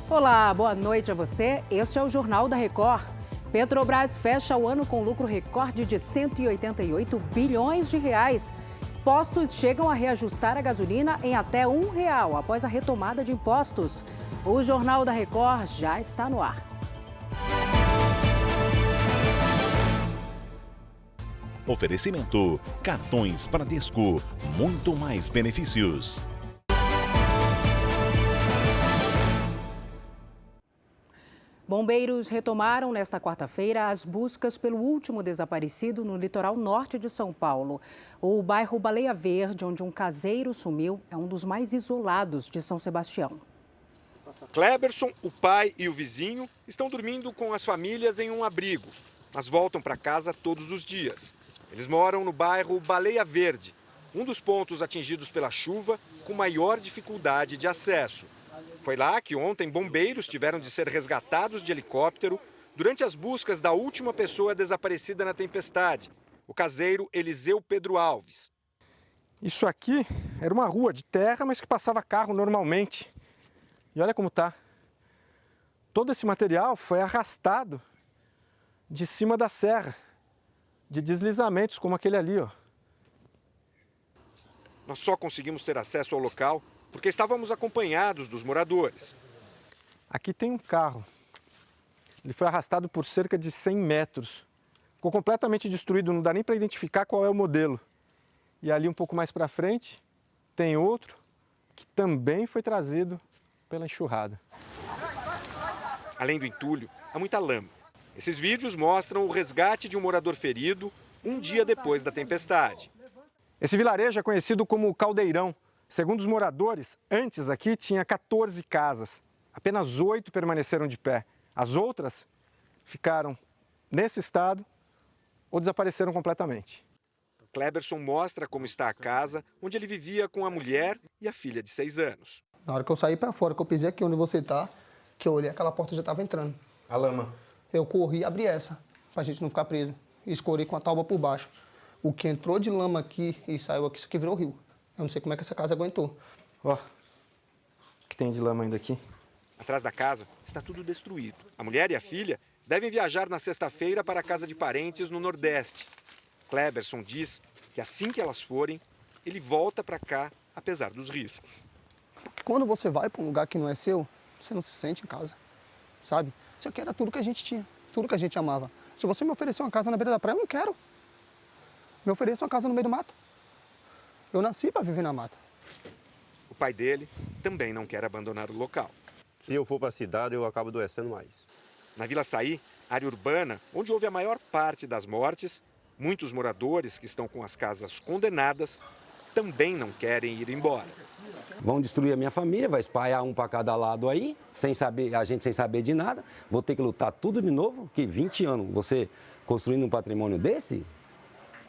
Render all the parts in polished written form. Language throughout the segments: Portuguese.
Olá, boa noite a você. Este é o Jornal da Record. Petrobras fecha o ano com lucro recorde de 188 bilhões de reais. Postos chegam a reajustar a gasolina em até R$ 1 após a retomada de impostos. O Jornal da Record já está no ar. Oferecimento: cartões Bradesco, muito mais benefícios. Bombeiros retomaram nesta quarta-feira as buscas pelo último desaparecido no litoral norte de São Paulo. O bairro Baleia Verde, onde um caseiro sumiu, é um dos mais isolados de São Sebastião. Cleberson, o pai e o vizinho estão dormindo com as famílias em um abrigo, mas voltam para casa todos os dias. Eles moram no bairro Baleia Verde, um dos pontos atingidos pela chuva com maior dificuldade de acesso. Foi lá que ontem bombeiros tiveram de ser resgatados de helicóptero durante as buscas da última pessoa desaparecida na tempestade, o caseiro Eliseu Pedro Alves. Isso aqui era uma rua de terra, mas que passava carro normalmente. E olha como tá. Todo esse material foi arrastado de cima da serra, de deslizamentos como aquele ali, ó. Nós só conseguimos ter acesso ao local porque estávamos acompanhados dos moradores. Aqui tem um carro. Ele foi arrastado por cerca de 100 metros. Ficou completamente destruído, não dá nem para identificar qual é o modelo. E ali um pouco mais para frente tem outro que também foi trazido pela enxurrada. Além do entulho, há muita lama. Esses vídeos mostram o resgate de um morador ferido um dia depois da tempestade. Esse vilarejo é conhecido como Caldeirão. Segundo os moradores, antes aqui tinha 14 casas. Apenas 8 permaneceram de pé. As outras ficaram nesse estado ou desapareceram completamente. Cleberson mostra como está a casa onde ele vivia com a mulher e a filha de 6 anos. Na hora que eu saí para fora, que eu pisei aqui onde você está, que eu olhei, aquela porta já estava entrando. A lama. Eu corri e abri essa, para a gente não ficar preso. E escorei com a tábua por baixo. O que entrou de lama aqui e saiu aqui, isso aqui virou rio. Eu não sei como é que essa casa aguentou. Ó, o que tem de lama ainda aqui? Atrás da casa está tudo destruído. A mulher e a filha devem viajar na sexta-feira para a casa de parentes no Nordeste. Cleberson diz que assim que elas forem, ele volta para cá, apesar dos riscos. Porque quando você vai para um lugar que não é seu, você não se sente em casa, sabe? Isso aqui era tudo que a gente tinha, tudo que a gente amava. Se você me oferecer uma casa na beira da praia, eu não quero. Me ofereça uma casa no meio do mato. Eu nasci para viver na mata. O pai dele também não quer abandonar o local. Se eu for para a cidade, eu acabo adoecendo mais. Na Vila Saí, área urbana, onde houve a maior parte das mortes, muitos moradores que estão com as casas condenadas também não querem ir embora. Vão destruir a minha família, vai espalhar um para cada lado aí, sem saber, a gente sem saber de nada. Vou ter que lutar tudo de novo, que 20 anos você construindo um patrimônio desse,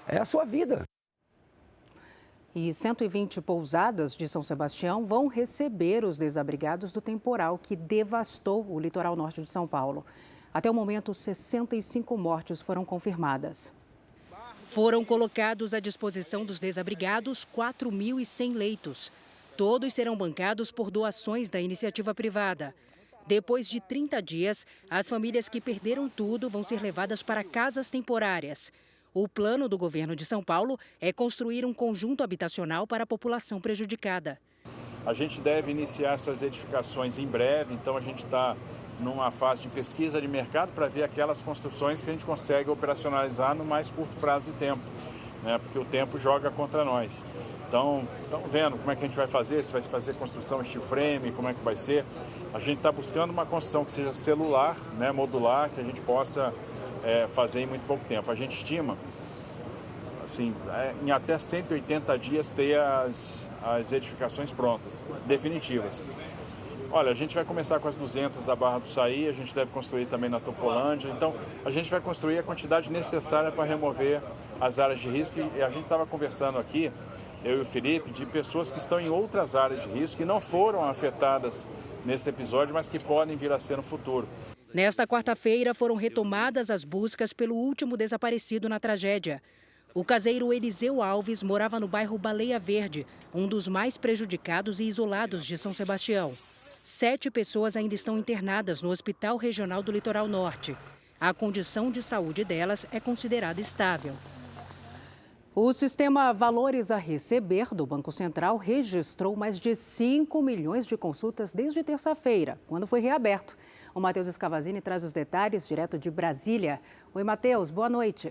é a sua vida. E 120 pousadas de São Sebastião vão receber os desabrigados do temporal que devastou o litoral norte de São Paulo. Até o momento, 65 mortes foram confirmadas. Foram colocados à disposição dos desabrigados 4.100 leitos. Todos serão bancados por doações da iniciativa privada. Depois de 30 dias, as famílias que perderam tudo vão ser levadas para casas temporárias. O plano do governo de São Paulo é construir um conjunto habitacional para a população prejudicada. A gente deve iniciar essas edificações em breve, então a gente está numa fase de pesquisa de mercado para ver aquelas construções que a gente consegue operacionalizar no mais curto prazo de tempo, né? Porque o tempo joga contra nós. Então, estamos vendo como é que a gente vai fazer, se vai fazer construção steel frame, como é que vai ser. A gente está buscando uma construção que seja celular, né, modular, que a gente possa fazer em muito pouco tempo. A gente estima, assim, em até 180 dias ter as edificações prontas, definitivas. Olha, a gente vai começar com as 200 da Barra do Saí, a gente deve construir também na Topolândia. Então, a gente vai construir a quantidade necessária para remover as áreas de risco. E a gente estava conversando aqui, eu e o Felipe, de pessoas que estão em outras áreas de risco, que não foram afetadas nesse episódio, mas que podem vir a ser no futuro. Nesta quarta-feira, foram retomadas as buscas pelo último desaparecido na tragédia. O caseiro Eliseu Alves morava no bairro Baleia Verde, um dos mais prejudicados e isolados de São Sebastião. 7 pessoas ainda estão internadas no Hospital Regional do Litoral Norte. A condição de saúde delas é considerada estável. O sistema Valores a Receber do Banco Central registrou mais de 5 milhões de consultas desde terça-feira, quando foi reaberto. O Matheus Escavazini traz os detalhes direto de Brasília. Oi, Matheus, boa noite.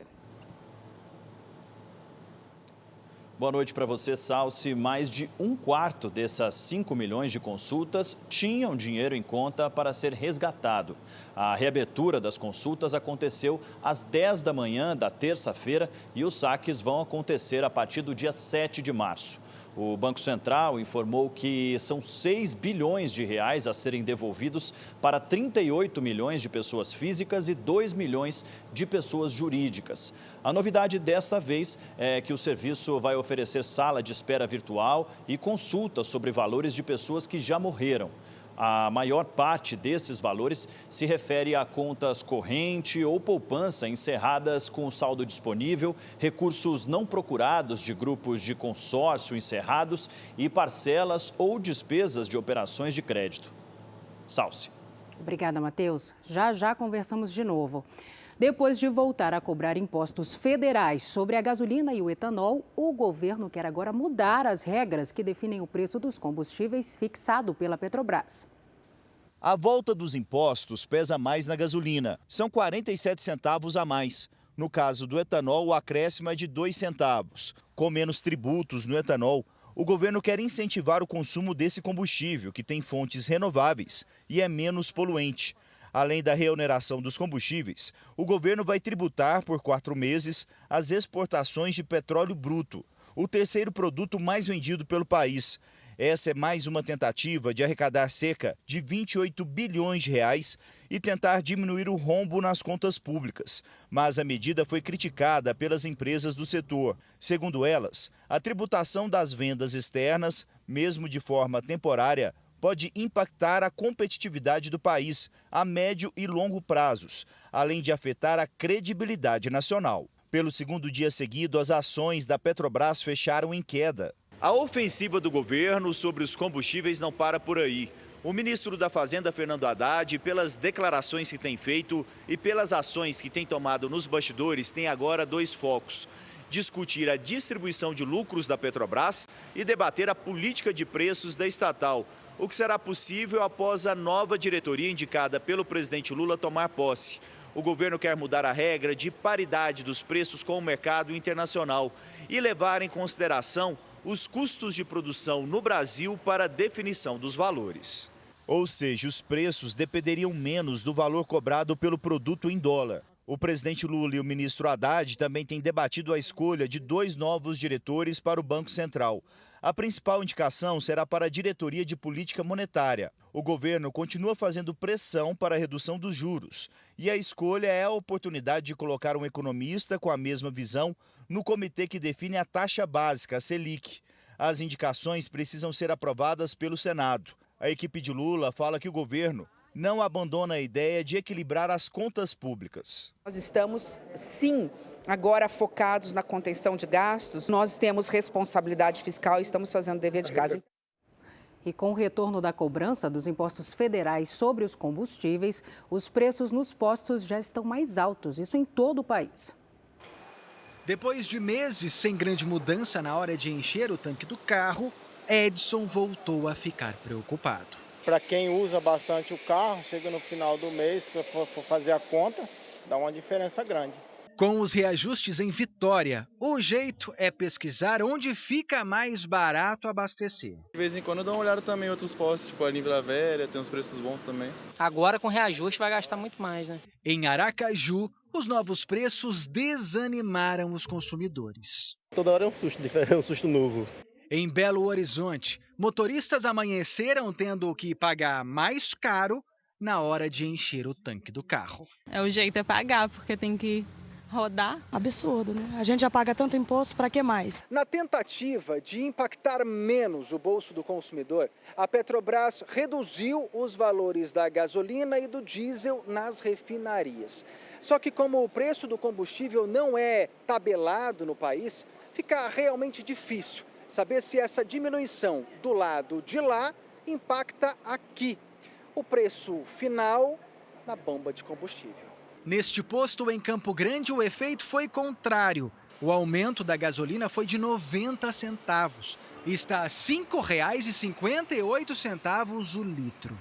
Boa noite para você, Salsi. Mais de 1/4 dessas 5 milhões de consultas tinham dinheiro em conta para ser resgatado. A reabertura das consultas aconteceu às 10 da manhã da terça-feira e os saques vão acontecer a partir do dia 7 de março. O Banco Central informou que são 6 bilhões de reais a serem devolvidos para 38 milhões de pessoas físicas e 2 milhões de pessoas jurídicas. A novidade dessa vez é que o serviço vai oferecer sala de espera virtual e consultas sobre valores de pessoas que já morreram. A maior parte desses valores se refere a contas corrente ou poupança encerradas com saldo disponível, recursos não procurados de grupos de consórcio encerrados e parcelas ou despesas de operações de crédito. Salsi. Obrigada, Matheus. Já conversamos de novo. Depois de voltar a cobrar impostos federais sobre a gasolina e o etanol, o governo quer agora mudar as regras que definem o preço dos combustíveis fixado pela Petrobras. A volta dos impostos pesa mais na gasolina. São 47 centavos a mais. No caso do etanol, o acréscimo é de 2 centavos. Com menos tributos no etanol, o governo quer incentivar o consumo desse combustível, que tem fontes renováveis e é menos poluente. Além da reoneração dos combustíveis, o governo vai tributar por 4 meses as exportações de petróleo bruto, o terceiro produto mais vendido pelo país. Essa é mais uma tentativa de arrecadar cerca de 28 bilhões de reais e tentar diminuir o rombo nas contas públicas. Mas a medida foi criticada pelas empresas do setor. Segundo elas, a tributação das vendas externas, mesmo de forma temporária, pode impactar a competitividade do país a médio e longo prazos, além de afetar a credibilidade nacional. Pelo segundo dia seguido, as ações da Petrobras fecharam em queda. A ofensiva do governo sobre os combustíveis não para por aí. O ministro da Fazenda, Fernando Haddad, pelas declarações que tem feito e pelas ações que tem tomado nos bastidores, tem agora 2 focos: discutir a distribuição de lucros da Petrobras e debater a política de preços da estatal, o que será possível após a nova diretoria indicada pelo presidente Lula tomar posse. O governo quer mudar a regra de paridade dos preços com o mercado internacional e levar em consideração os custos de produção no Brasil para a definição dos valores. Ou seja, os preços dependeriam menos do valor cobrado pelo produto em dólar. O presidente Lula e o ministro Haddad também têm debatido a escolha de 2 novos diretores para o Banco Central. A principal indicação será para a diretoria de política monetária. O governo continua fazendo pressão para a redução dos juros. E a escolha é a oportunidade de colocar um economista com a mesma visão no comitê que define a taxa básica, a Selic. As indicações precisam ser aprovadas pelo Senado. A equipe de Lula fala que o governo não abandona a ideia de equilibrar as contas públicas. Nós estamos, sim, agora focados na contenção de gastos. Nós temos responsabilidade fiscal e estamos fazendo o dever de casa. E com o retorno da cobrança dos impostos federais sobre os combustíveis, os preços nos postos já estão mais altos, isso em todo o país. Depois de meses sem grande mudança na hora de encher o tanque do carro, Edson voltou a ficar preocupado. Para quem usa bastante o carro, chega no final do mês, se for fazer a conta, dá uma diferença grande. Com os reajustes em Vitória, o jeito é pesquisar onde fica mais barato abastecer. De vez em quando eu dou uma olhada também em outros postos, tipo ali em Vila Velha, tem uns preços bons também. Agora com reajuste vai gastar muito mais, né? Em Aracaju, os novos preços desanimaram os consumidores. Toda hora é um susto novo. Em Belo Horizonte, motoristas amanheceram tendo que pagar mais caro na hora de encher o tanque do carro. O jeito é pagar, porque tem que rodar. Absurdo, né? A gente já paga tanto imposto, para que mais? Na tentativa de impactar menos o bolso do consumidor, a Petrobras reduziu os valores da gasolina e do diesel nas refinarias. Só que como o preço do combustível não é tabelado no país, fica realmente difícil saber se essa diminuição do lado de lá impacta aqui. O preço final na bomba de combustível. Neste posto em Campo Grande, o efeito foi contrário. O aumento da gasolina foi de 90 centavos. Está a R$ 5,58 o litro.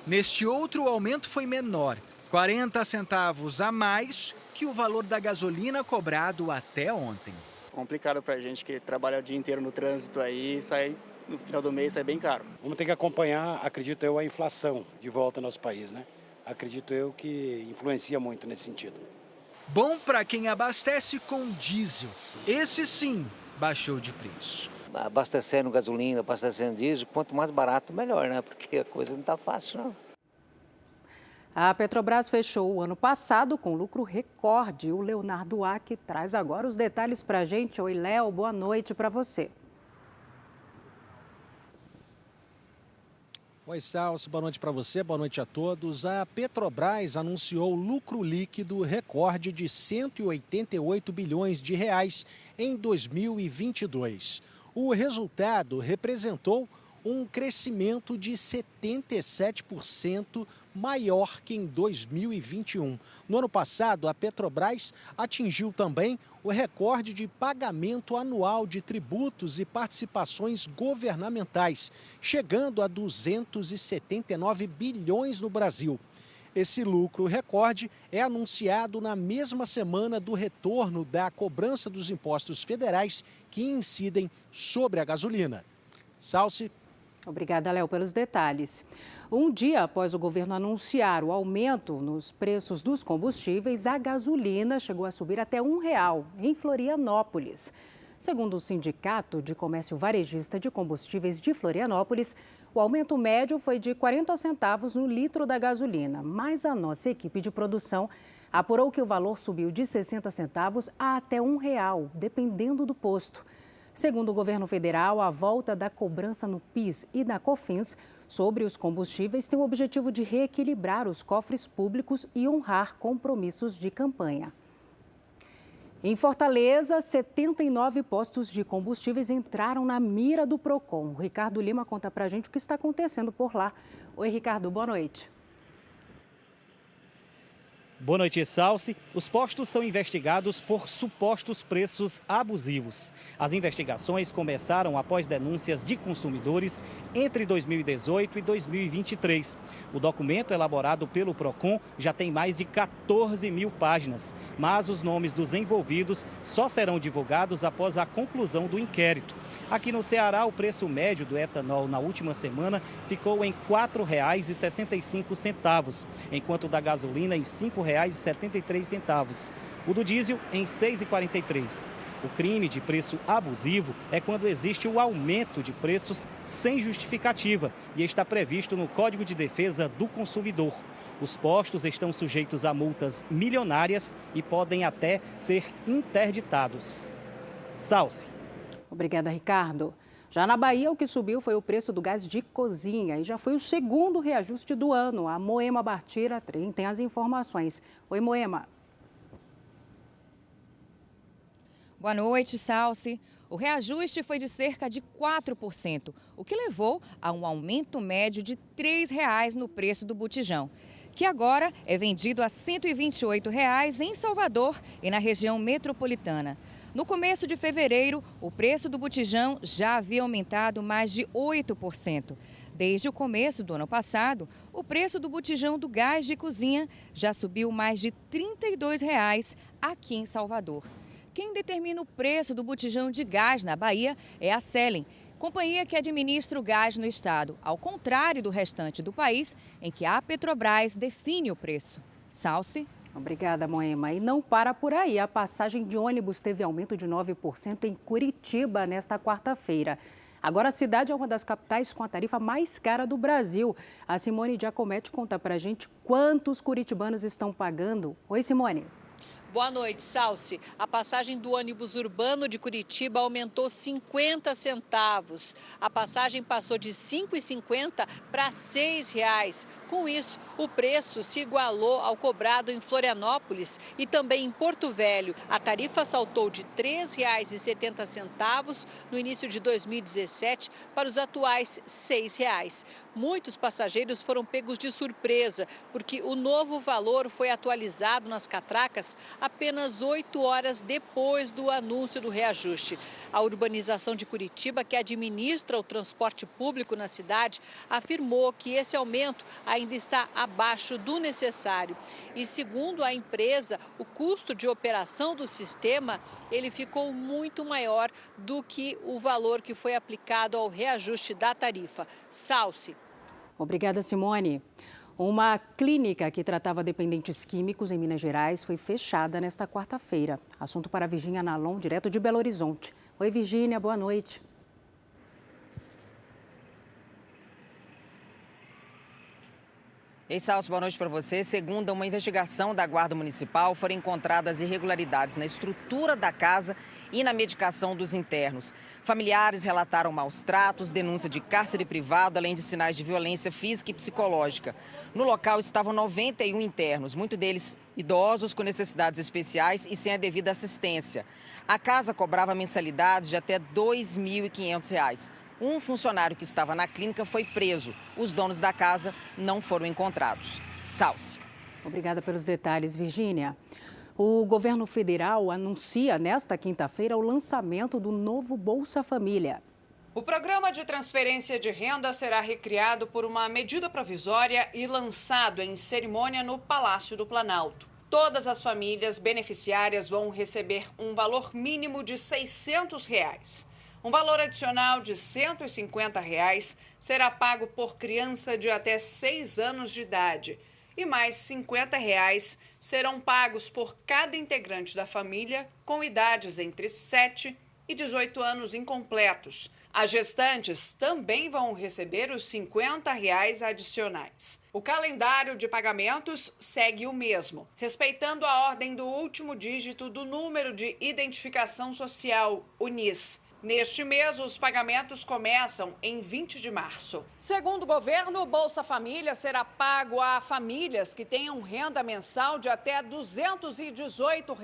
Neste outro, o aumento foi menor, 40 centavos a mais que o valor da gasolina cobrado até ontem. Complicado para a gente que trabalha o dia inteiro no trânsito aí, sai no final do mês sai bem caro. Vamos ter que acompanhar, acredito eu, a inflação de volta ao nosso país, né? Acredito eu que influencia muito nesse sentido. Bom para quem abastece com diesel. Esse sim baixou de preço. Abastecendo gasolina, abastecendo diesel, quanto mais barato, melhor, né? Porque a coisa não está fácil, não. A Petrobras fechou o ano passado com lucro recorde. O Leonardo Ack traz agora os detalhes para a gente. Oi, Léo, boa noite para você. Oi, Salso, boa noite para você, boa noite a todos. A Petrobras anunciou lucro líquido recorde de 188 bilhões de reais em 2022. O resultado representou um crescimento de 77% maior que em 2021. No ano passado, a Petrobras atingiu também o recorde de pagamento anual de tributos e participações governamentais, chegando a 279 bilhões no Brasil. Esse lucro recorde é anunciado na mesma semana do retorno da cobrança dos impostos federais que incidem sobre a gasolina. Salsi. Obrigada, Léo, pelos detalhes. Um dia após o governo anunciar o aumento nos preços dos combustíveis, a gasolina chegou a subir até R$1 em Florianópolis. Segundo o Sindicato de Comércio Varejista de Combustíveis de Florianópolis, o aumento médio foi de 40 centavos no litro da gasolina, mas a nossa equipe de produção apurou que o valor subiu de 60 centavos a até R$1, dependendo do posto. Segundo o governo federal, a volta da cobrança no PIS e na COFINS sobre os combustíveis tem o objetivo de reequilibrar os cofres públicos e honrar compromissos de campanha. Em Fortaleza, 79 postos de combustíveis entraram na mira do Procon. O Ricardo Lima conta pra gente o que está acontecendo por lá. Oi, Ricardo, boa noite. Boa noite, Salsi. Os postos são investigados por supostos preços abusivos. As investigações começaram após denúncias de consumidores entre 2018 e 2023. O documento elaborado pelo Procon já tem mais de 14 mil páginas, mas os nomes dos envolvidos só serão divulgados após a conclusão do inquérito. Aqui no Ceará, o preço médio do etanol na última semana ficou em R$ 4,65, enquanto o da gasolina em R$ 5,73. O do diesel em R$ 6,43. O crime de preço abusivo é quando existe o aumento de preços sem justificativa e está previsto no Código de Defesa do Consumidor. Os postos estão sujeitos a multas milionárias e podem até ser interditados. Salsi. Obrigada, Ricardo. Já na Bahia, o que subiu foi o preço do gás de cozinha e já foi o segundo reajuste do ano. A Moema Bartira tem as informações. Oi, Moema. Boa noite, Salsi. O reajuste foi de cerca de 4%, o que levou a um aumento médio de R$ 3 no preço do botijão, que agora é vendido a R$ 128 em Salvador e na região metropolitana. No começo de fevereiro, o preço do botijão já havia aumentado mais de 8%. Desde o começo do ano passado, o preço do botijão do gás de cozinha já subiu mais de R$ 32 aqui em Salvador. Quem determina o preço do botijão de gás na Bahia é a Selen, companhia que administra o gás no estado, ao contrário do restante do país, em que a Petrobras define o preço. Salsi. Obrigada, Moema. E não para por aí. A passagem de ônibus teve aumento de 9% em Curitiba nesta quarta-feira. Agora a cidade é uma das capitais com a tarifa mais cara do Brasil. A Simone Giacometti conta pra gente quantos curitibanos estão pagando. Oi, Simone. Boa noite, Salsi. A passagem do ônibus urbano de Curitiba aumentou 50 centavos. A passagem passou de R$ 5,50 para R$ 6,00. Com isso, o preço se igualou ao cobrado em Florianópolis e também em Porto Velho. A tarifa saltou de R$ 3,70 no início de 2017 para os atuais R$ 6,00. Muitos passageiros foram pegos de surpresa, porque o novo valor foi atualizado nas catracas apenas 8 horas depois do anúncio do reajuste. A urbanização de Curitiba, que administra o transporte público na cidade, afirmou que esse aumento ainda está abaixo do necessário. E segundo a empresa, o custo de operação do sistema, ele ficou muito maior do que o valor que foi aplicado ao reajuste da tarifa. Salsi. Obrigada, Simone. Uma clínica que tratava dependentes químicos em Minas Gerais foi fechada nesta quarta-feira. Assunto para a Virgínia Nalon, direto de Belo Horizonte. Oi, Virgínia, boa noite. Ei, Salso, boa noite para você. Segundo uma investigação da Guarda Municipal, foram encontradas irregularidades na estrutura da casa e na medicação dos internos. Familiares relataram maus tratos, denúncia de cárcere privado, além de sinais de violência física e psicológica. No local estavam 91 internos, muitos deles idosos com necessidades especiais e sem a devida assistência. A casa cobrava mensalidades de até R$ 2.500. Um funcionário que estava na clínica foi preso. Os donos da casa não foram encontrados. Salsi. Obrigada pelos detalhes, Virgínia. O governo federal anuncia nesta quinta-feira o lançamento do novo Bolsa Família. O programa de transferência de renda será recriado por uma medida provisória e lançado em cerimônia no Palácio do Planalto. Todas as famílias beneficiárias vão receber um valor mínimo de R$ 600. Um valor adicional de R$ 150 será pago por criança de até 6 anos de idade. E mais R$ 50 serão pagos por cada integrante da família com idades entre 7 e 18 anos incompletos. As gestantes também vão receber os R$ 50 adicionais. O calendário de pagamentos segue o mesmo, respeitando a ordem do último dígito do número de identificação social, o NIS. Neste mês, os pagamentos começam em 20 de março. Segundo o governo, o Bolsa Família será pago a famílias que tenham renda mensal de até R$ 218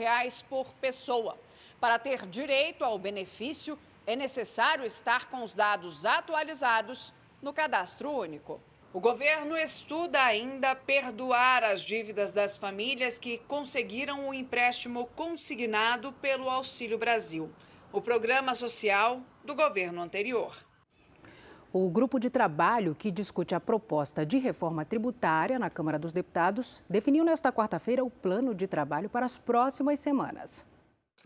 por pessoa. Para ter direito ao benefício, é necessário estar com os dados atualizados no Cadastro Único. O governo estuda ainda perdoar as dívidas das famílias que conseguiram o empréstimo consignado pelo Auxílio Brasil, o programa social do governo anterior. O grupo de trabalho que discute a proposta de reforma tributária na Câmara dos Deputados definiu nesta quarta-feira o plano de trabalho para as próximas semanas.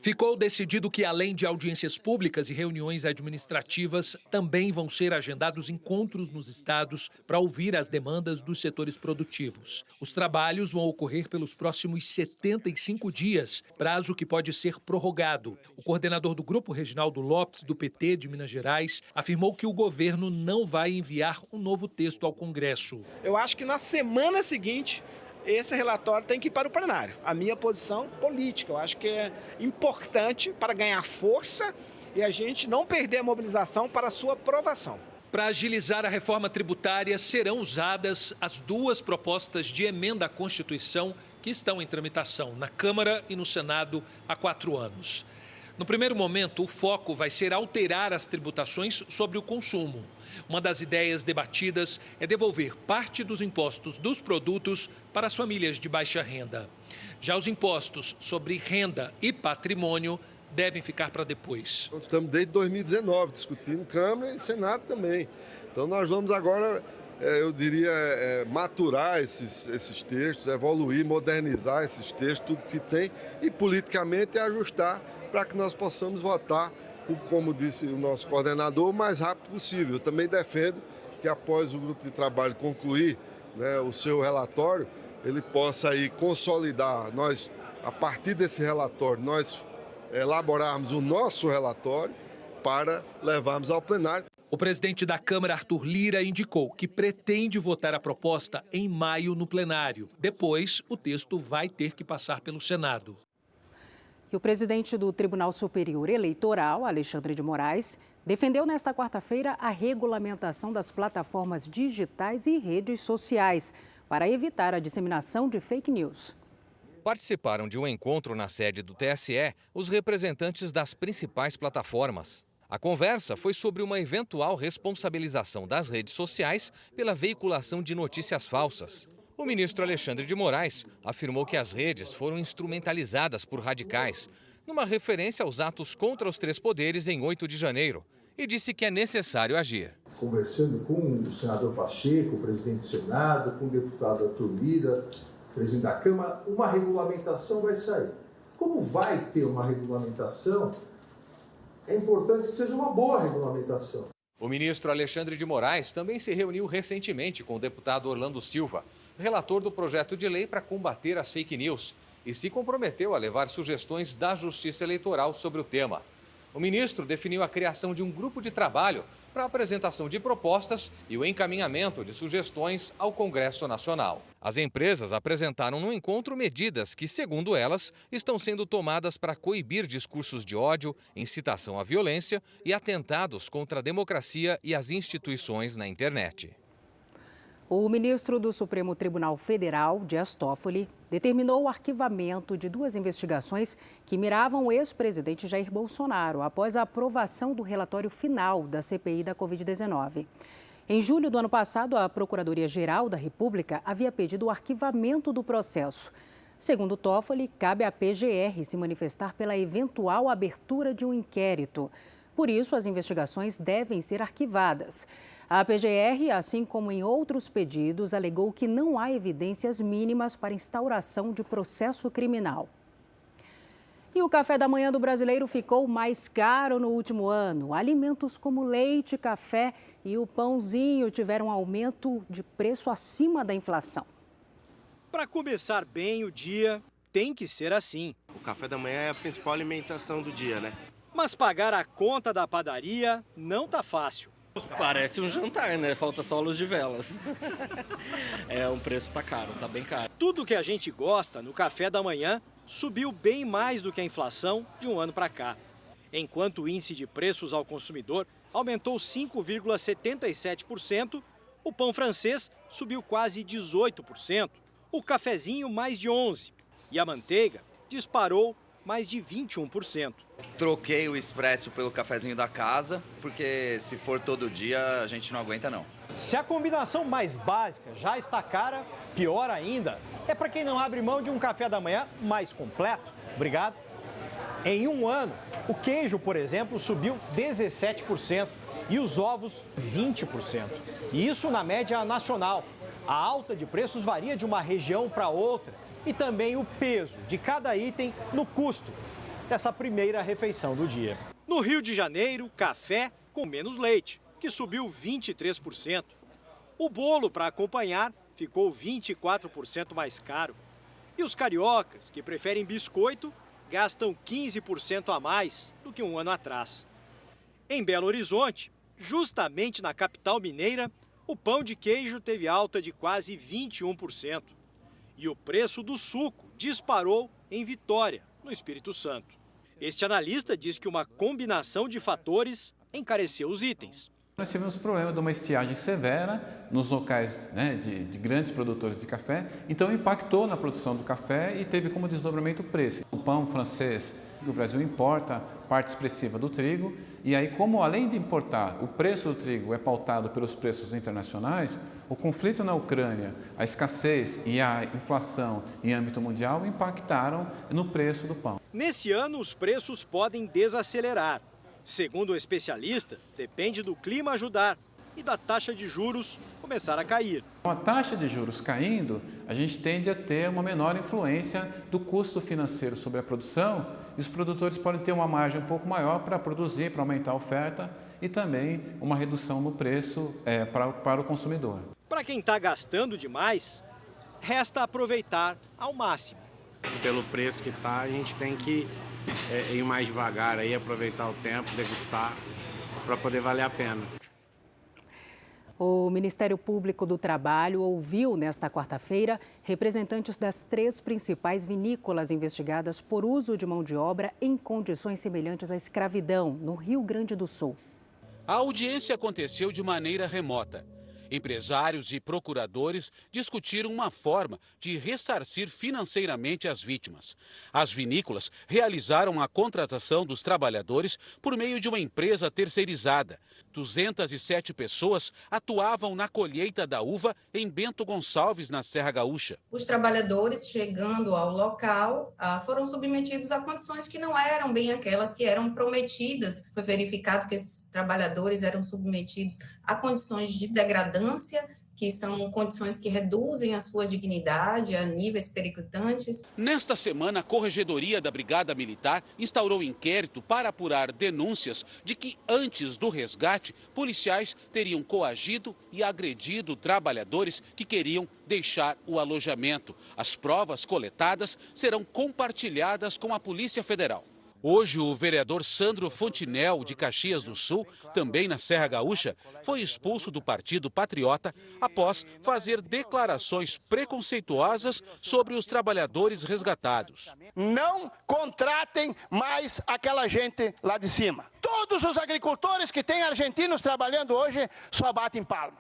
Ficou decidido que, além de audiências públicas e reuniões administrativas, também vão ser agendados encontros nos estados para ouvir as demandas dos setores produtivos. Os trabalhos vão ocorrer pelos próximos 75 dias, prazo que pode ser prorrogado. O coordenador do grupo, Reginaldo Lopes, do PT de Minas Gerais, afirmou que o governo não vai enviar um novo texto ao Congresso. Eu acho que na semana seguinte esse relatório tem que ir para o plenário. A minha posição política, eu acho que é importante para ganhar força e a gente não perder a mobilização para a sua aprovação. Para agilizar a reforma tributária, serão usadas as duas propostas de emenda à Constituição que estão em tramitação na Câmara e no Senado há 4 anos. No primeiro momento, o foco vai ser alterar as tributações sobre o consumo. Uma das ideias debatidas é devolver parte dos impostos dos produtos para as famílias de baixa renda. Já os impostos sobre renda e patrimônio devem ficar para depois. Estamos desde 2019 discutindo Câmara e Senado também. Então nós vamos agora, eu diria, maturar esses textos, evoluir, modernizar esses textos, tudo que tem, e politicamente ajustar para que nós possamos votar, como disse o nosso coordenador, o mais rápido possível. Eu também defendo que após o grupo de trabalho concluir, né, o seu relatório, ele possa aí consolidar, nós, a partir desse relatório, nós elaborarmos o nosso relatório para levarmos ao plenário. O presidente da Câmara, Arthur Lira, indicou que pretende votar a proposta em maio no plenário. Depois, o texto vai ter que passar pelo Senado. E o presidente do Tribunal Superior Eleitoral, Alexandre de Moraes, defendeu nesta quarta-feira a regulamentação das plataformas digitais e redes sociais para evitar a disseminação de fake news. Participaram de um encontro na sede do TSE os representantes das principais plataformas. A conversa foi sobre uma eventual responsabilização das redes sociais pela veiculação de notícias falsas. O ministro Alexandre de Moraes afirmou que as redes foram instrumentalizadas por radicais, numa referência aos atos contra os três poderes em 8 de janeiro, e disse que é necessário agir. Conversando com o senador Pacheco, o presidente do Senado, com o deputado Arthur Lira, presidente da Câmara, uma regulamentação vai sair. Como vai ter uma regulamentação, é importante que seja uma boa regulamentação. O ministro Alexandre de Moraes também se reuniu recentemente com o deputado Orlando Silva, relator do projeto de lei para combater as fake news, e se comprometeu a levar sugestões da Justiça Eleitoral sobre o tema. O ministro definiu a criação de um grupo de trabalho para a apresentação de propostas e o encaminhamento de sugestões ao Congresso Nacional. As empresas apresentaram no encontro medidas que, segundo elas, estão sendo tomadas para coibir discursos de ódio, incitação à violência e atentados contra a democracia e as instituições na internet. O ministro do Supremo Tribunal Federal, Dias Toffoli, determinou o arquivamento de 2 investigações que miravam o ex-presidente Jair Bolsonaro após a aprovação do relatório final da CPI da Covid-19. Em julho do ano passado, a Procuradoria-Geral da República havia pedido o arquivamento do processo. Segundo Toffoli, cabe à PGR se manifestar pela eventual abertura de um inquérito. Por isso, as investigações devem ser arquivadas. A PGR, assim como em outros pedidos, alegou que não há evidências mínimas para instauração de processo criminal. E o café da manhã do brasileiro ficou mais caro no último ano. Alimentos como leite, café e o pãozinho tiveram aumento de preço acima da inflação. Para começar bem o dia, tem que ser assim. O café da manhã é a principal alimentação do dia, né? Mas pagar a conta da padaria não tá fácil. Parece um jantar, né? Falta só a luz de velas. O preço tá caro, tá bem caro. Tudo que a gente gosta no café da manhã subiu bem mais do que a inflação de um ano para cá. Enquanto o índice de preços ao consumidor aumentou 5,77%, o pão francês subiu quase 18%, o cafezinho mais de 11% e a manteiga disparou mais de 21%. Troquei o expresso pelo cafezinho da casa, porque se for todo dia a gente não aguenta não. Se a combinação mais básica já está cara, pior ainda é para quem não abre mão de um café da manhã mais completo. Obrigado. Em um ano, o queijo, por exemplo, subiu 17% e os ovos 20%. E isso na média nacional. A alta de preços varia de uma região para outra. E também o peso de cada item no custo dessa primeira refeição do dia. No Rio de Janeiro, café com menos leite, que subiu 23%. O bolo para acompanhar ficou 24% mais caro. E os cariocas, que preferem biscoito, gastam 15% a mais do que um ano atrás. Em Belo Horizonte, justamente na capital mineira, o pão de queijo teve alta de quase 21%. E o preço do suco disparou em Vitória, no Espírito Santo. Este analista diz que uma combinação de fatores encareceu os itens. Nós tivemos o problema de uma estiagem severa nos locais de grandes produtores de café, então impactou na produção do café e teve como desdobramento o preço. O pão francês, o Brasil importa parte expressiva do trigo, e aí como além de importar, o preço do trigo é pautado pelos preços internacionais, o conflito na Ucrânia, a escassez e a inflação em âmbito mundial impactaram no preço do pão. Nesse ano, os preços podem desacelerar. Segundo o especialista, depende do clima ajudar e da taxa de juros começar a cair. Com a taxa de juros caindo, a gente tende a ter uma menor influência do custo financeiro sobre a produção e os produtores podem ter uma margem um pouco maior para produzir, para aumentar a oferta e também uma redução no preço para o consumidor. Para quem está gastando demais, resta aproveitar ao máximo. Pelo preço que está, a gente tem que ir mais devagar, aí, aproveitar o tempo, degustar, para poder valer a pena. O Ministério Público do Trabalho ouviu nesta quarta-feira representantes das 3 principais vinícolas investigadas por uso de mão de obra em condições semelhantes à escravidão, no Rio Grande do Sul. A audiência aconteceu de maneira remota. Empresários e procuradores discutiram uma forma de ressarcir financeiramente as vítimas. As vinícolas realizaram a contratação dos trabalhadores por meio de uma empresa terceirizada. 207 pessoas atuavam na colheita da uva em Bento Gonçalves, na Serra Gaúcha. Os trabalhadores, chegando ao local, foram submetidos a condições que não eram bem aquelas que eram prometidas. Foi verificado que esses trabalhadores eram submetidos a condições de degradância, que são condições que reduzem a sua dignidade a níveis periclitantes. Nesta semana, a Corregedoria da Brigada Militar instaurou inquérito para apurar denúncias de que, antes do resgate, policiais teriam coagido e agredido trabalhadores que queriam deixar o alojamento. As provas coletadas serão compartilhadas com a Polícia Federal. Hoje, o vereador Sandro Fontinel, de Caxias do Sul, também na Serra Gaúcha, foi expulso do Partido Patriota após fazer declarações preconceituosas sobre os trabalhadores resgatados. Não contratem mais aquela gente lá de cima. Todos os agricultores que têm argentinos trabalhando hoje só batem palma.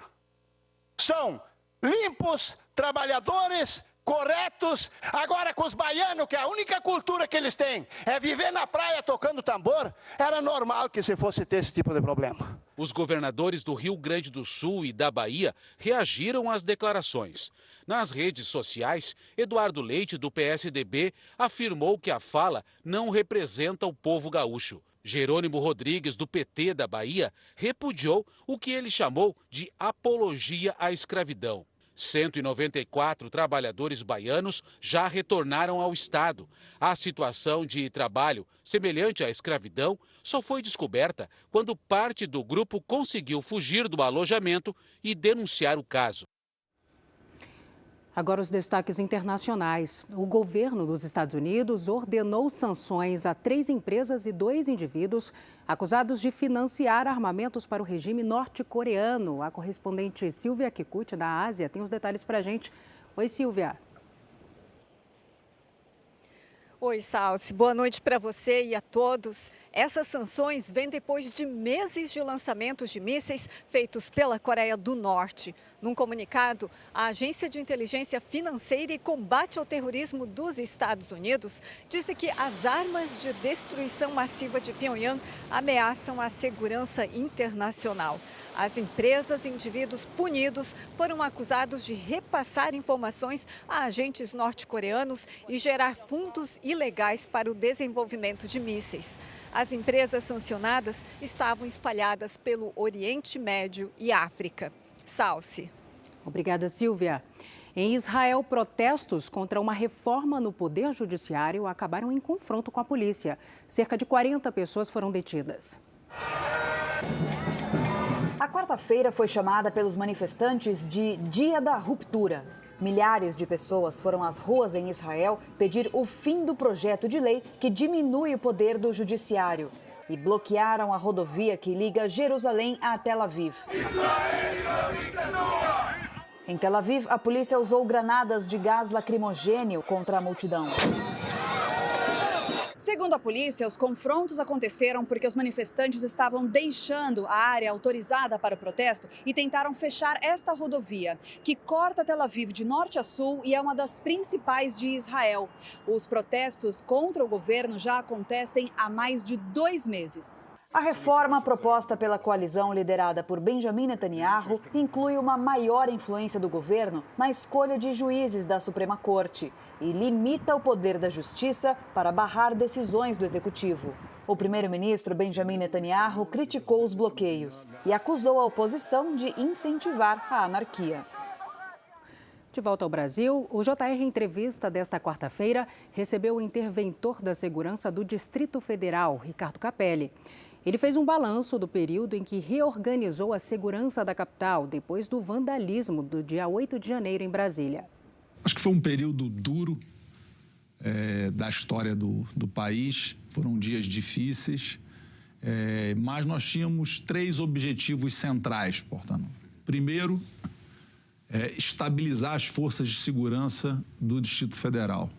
São limpos, trabalhadores, corretos. Agora com os baianos, que a única cultura que eles têm é viver na praia tocando tambor, era normal que se fosse ter esse tipo de problema. Os governadores do Rio Grande do Sul e da Bahia reagiram às declarações. Nas redes sociais, Eduardo Leite, do PSDB, afirmou que a fala não representa o povo gaúcho. Jerônimo Rodrigues, do PT da Bahia, repudiou o que ele chamou de apologia à escravidão. 194 trabalhadores baianos já retornaram ao estado. A situação de trabalho semelhante à escravidão só foi descoberta quando parte do grupo conseguiu fugir do alojamento e denunciar o caso. Agora os destaques internacionais. O governo dos Estados Unidos ordenou sanções a 3 empresas e 2 indivíduos acusados de financiar armamentos para o regime norte-coreano. A correspondente Silvia Kikuchi, da Ásia, tem os detalhes para a gente. Oi, Silvia. Oi, Salsi. Boa noite para você e a todos. Essas sanções vêm depois de meses de lançamentos de mísseis feitos pela Coreia do Norte. Num comunicado, a Agência de Inteligência Financeira e Combate ao Terrorismo dos Estados Unidos disse que as armas de destruição massiva de Pyongyang ameaçam a segurança internacional. As empresas e indivíduos punidos foram acusados de repassar informações a agentes norte-coreanos e gerar fundos ilegais para o desenvolvimento de mísseis. As empresas sancionadas estavam espalhadas pelo Oriente Médio e África. Salsi. Obrigada, Silvia. Em Israel, protestos contra uma reforma no Poder Judiciário acabaram em confronto com a polícia. Cerca de 40 pessoas foram detidas. A quarta-feira foi chamada pelos manifestantes de Dia da Ruptura. Milhares de pessoas foram às ruas em Israel pedir o fim do projeto de lei que diminui o poder do judiciário e bloquearam a rodovia que liga Jerusalém a Tel Aviv. Em Tel Aviv, a polícia usou granadas de gás lacrimogênio contra a multidão. Segundo a polícia, os confrontos aconteceram porque os manifestantes estavam deixando a área autorizada para o protesto e tentaram fechar esta rodovia, que corta Tel Aviv de norte a sul e é uma das principais de Israel. Os protestos contra o governo já acontecem há mais de 2 meses. A reforma proposta pela coalizão liderada por Benjamin Netanyahu inclui uma maior influência do governo na escolha de juízes da Suprema Corte e limita o poder da justiça para barrar decisões do executivo. O primeiro-ministro Benjamin Netanyahu criticou os bloqueios e acusou a oposição de incentivar a anarquia. De volta ao Brasil, o JR Entrevista desta quarta-feira recebeu o interventor da Segurança do Distrito Federal, Ricardo Capelli. Ele fez um balanço do período em que reorganizou a segurança da capital depois do vandalismo do dia 8 de janeiro em Brasília. Acho que foi um período duro da história do país. Foram dias difíceis, mas nós tínhamos 3 objetivos centrais, portanto. Primeiro, estabilizar as forças de segurança do Distrito Federal.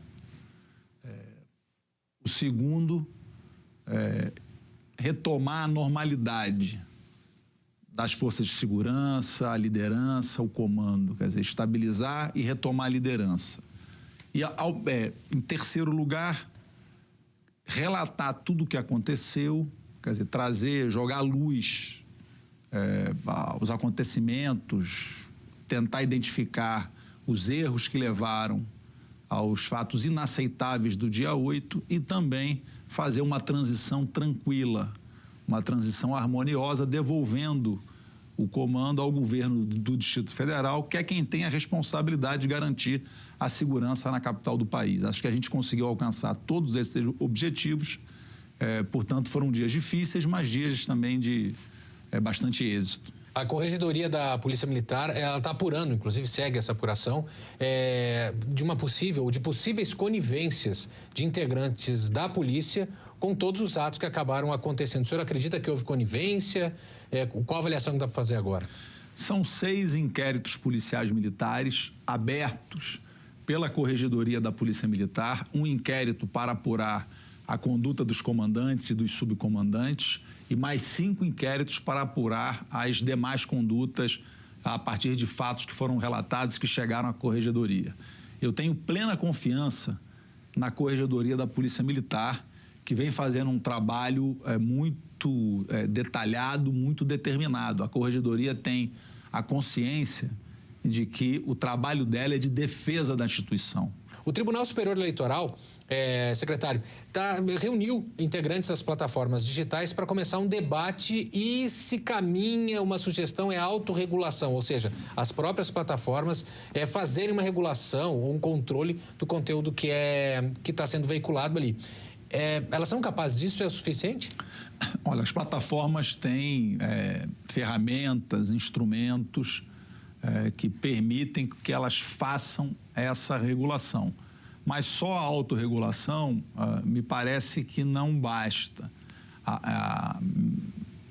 O segundo, retomar a normalidade das forças de segurança, a liderança, o comando. Quer dizer, estabilizar e retomar a liderança. E, em terceiro lugar, relatar tudo o que aconteceu, quer dizer, jogar luz os acontecimentos, tentar identificar os erros que levaram aos fatos inaceitáveis do dia 8 e também fazer uma transição tranquila, uma transição harmoniosa, devolvendo o comando ao governo do Distrito Federal, que é quem tem a responsabilidade de garantir a segurança na capital do país. Acho que a gente conseguiu alcançar todos esses objetivos, portanto foram dias difíceis, mas dias também de bastante êxito. A Corregedoria da Polícia Militar, ela está apurando, inclusive segue essa apuração, de possíveis conivências de integrantes da polícia com todos os atos que acabaram acontecendo. O senhor acredita que houve conivência? Qual a avaliação que dá para fazer agora? São 6 inquéritos policiais militares abertos pela Corregedoria da Polícia Militar, um inquérito para apurar a conduta dos comandantes e dos subcomandantes, e mais 5 inquéritos para apurar as demais condutas a partir de fatos que foram relatados que chegaram à Corregedoria. Eu tenho plena confiança na Corregedoria da Polícia Militar, que vem fazendo um trabalho muito detalhado, muito determinado. A Corregedoria tem a consciência de que o trabalho dela é de defesa da instituição. O Tribunal Superior Eleitoral, secretário, reuniu integrantes das plataformas digitais para começar um debate e se caminha uma sugestão, autorregulação, ou seja, as próprias plataformas fazerem uma regulação ou um controle do conteúdo que está sendo veiculado ali. Elas são capazes disso? É o suficiente? Olha, as plataformas têm ferramentas, instrumentos que permitem que elas façam essa regulação. Mas só a autorregulação me parece que não basta.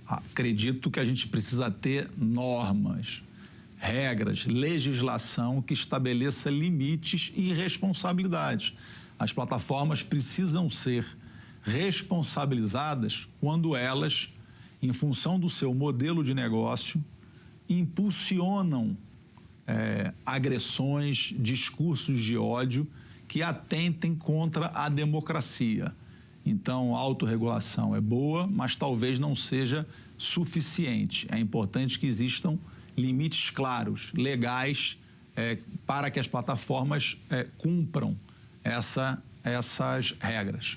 Acredito que a gente precisa ter normas, regras, legislação que estabeleça limites e responsabilidades. As plataformas precisam ser responsabilizadas quando elas, em função do seu modelo de negócio, impulsionam agressões, discursos de ódio que atentem contra a democracia. Então, a autorregulação é boa, mas talvez não seja suficiente. É importante que existam limites claros, legais, para que as plataformas cumpram essas regras.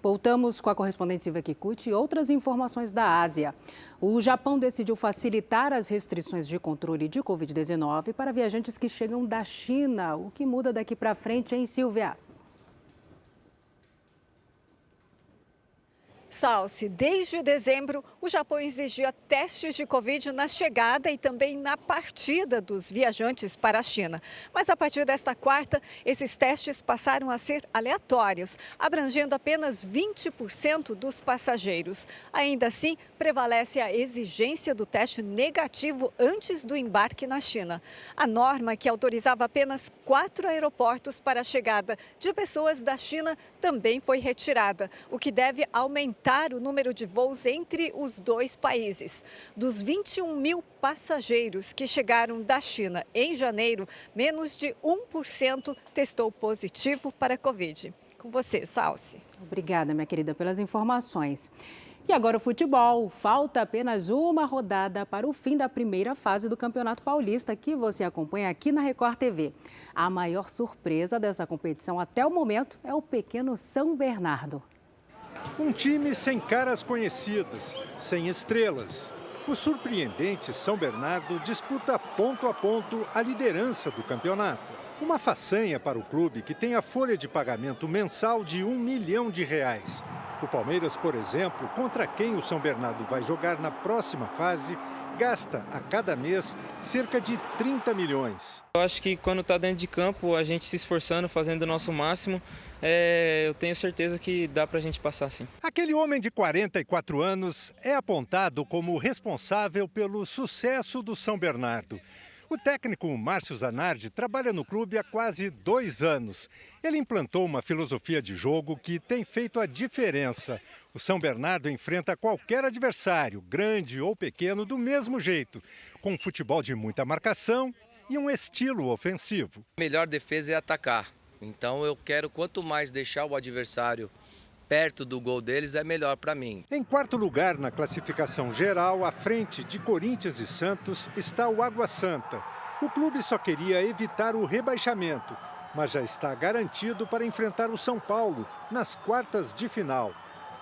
Voltamos com a correspondente Silvia Kikuchi e outras informações da Ásia. O Japão decidiu facilitar as restrições de controle de Covid-19 para viajantes que chegam da China. O que muda daqui para frente, hein, Silvia? Salsi, desde dezembro, o Japão exigia testes de Covid na chegada e também na partida dos viajantes para a China. Mas a partir desta quarta, esses testes passaram a ser aleatórios, abrangendo apenas 20% dos passageiros. Ainda assim, prevalece a exigência do teste negativo antes do embarque na China. A norma, que autorizava apenas 4 aeroportos para a chegada de pessoas da China, também foi retirada, o que deve aumentar o número de voos entre os dois países. Dos 21 mil passageiros que chegaram da China em janeiro, menos de 1% testou positivo para a Covid. Com você, Salsi. Obrigada, minha querida, pelas informações. E agora o futebol. Falta apenas uma rodada para o fim da primeira fase do Campeonato Paulista, que você acompanha aqui na Record TV. A maior surpresa dessa competição até o momento é o pequeno São Bernardo. Um time sem caras conhecidas, sem estrelas. O surpreendente São Bernardo disputa ponto a ponto a liderança do campeonato. Uma façanha para o clube que tem a folha de pagamento mensal de R$1 milhão. O Palmeiras, por exemplo, contra quem o São Bernardo vai jogar na próxima fase, gasta a cada mês cerca de 30 milhões. Eu acho que quando está dentro de campo, a gente se esforçando, fazendo o nosso máximo, eu tenho certeza que dá para a gente passar sim. Aquele homem de 44 anos é apontado como responsável pelo sucesso do São Bernardo. O técnico Márcio Zanardi trabalha no clube há quase 2 anos. Ele implantou uma filosofia de jogo que tem feito a diferença. O São Bernardo enfrenta qualquer adversário, grande ou pequeno, do mesmo jeito, com um futebol de muita marcação e um estilo ofensivo. A melhor defesa é atacar. Então eu quero quanto mais deixar o adversário perto do gol deles, é melhor para mim. Em quarto lugar na classificação geral, à frente de Corinthians e Santos, está o Água Santa. O clube só queria evitar o rebaixamento, mas já está garantido para enfrentar o São Paulo nas quartas de final.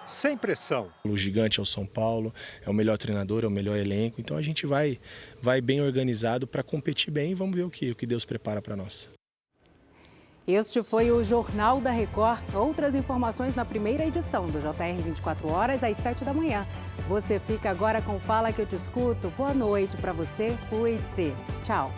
Sem pressão. O gigante é o São Paulo, é o melhor treinador, é o melhor elenco. Então a gente vai bem organizado para competir bem e vamos ver o que Deus prepara para nós. Este foi o Jornal da Record. Outras informações na primeira edição do JR 24 horas, às 7 da manhã. Você fica agora com Fala que eu te escuto. Boa noite para você. Cuide-se. Tchau.